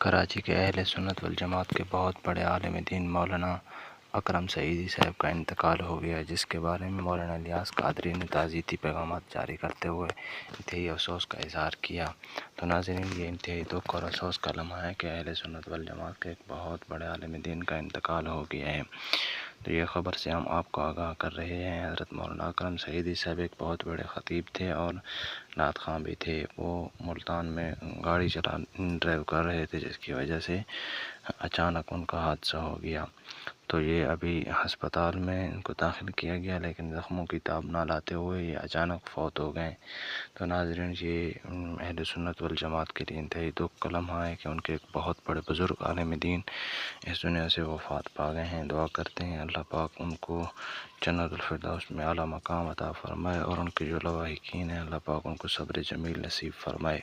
کراچی کے اہل سنت والجماعت کے بہت بڑے عالم دین مولانا اکرم سعیدی صاحب کا انتقال ہو گیا، جس کے بارے میں مولانا الیاس قادری نے تعزیتی پیغامات جاری کرتے ہوئے انتہائی افسوس کا اظہار کیا۔ تو ناظرین، یہ انتہائی دکھ اور افسوس کا لمحہ ہے کہ اہل سنت والجماعت کے ایک بہت بڑے عالم دین کا انتقال ہو گیا ہے۔ تو یہ خبر سے ہم آپ کو آگاہ کر رہے ہیں۔ حضرت مولانا اکرم سعیدی صاحب ایک بہت بڑے خطیب تھے اور نعت خواں بھی تھے۔ وہ ملتان میں گاڑی ڈرائیو کر رہے تھے، جس کی وجہ سے اچانک ان کا حادثہ ہو گیا۔ تو یہ ابھی ہسپتال میں ان کو داخل کیا گیا، لیکن زخموں کی تاب نہ لاتے ہوئے یہ اچانک فوت ہو گئے۔ تو ناظرین، یہ اہل سنت والجماعت کے لیے انتہائی دکھ کا لمحہ ہے کہ ان کے ایک بہت بڑے بزرگ عالم دین اس دنیا سے وفات پا گئے ہیں۔ دعا کرتے ہیں اللہ پاک ان کو جنت الفردوس میں اعلیٰ مقام عطا فرمائے، اور ان کے جو لواحقین ہیں اللہ پاک ان کو صبر جمیل نصیب فرمائے۔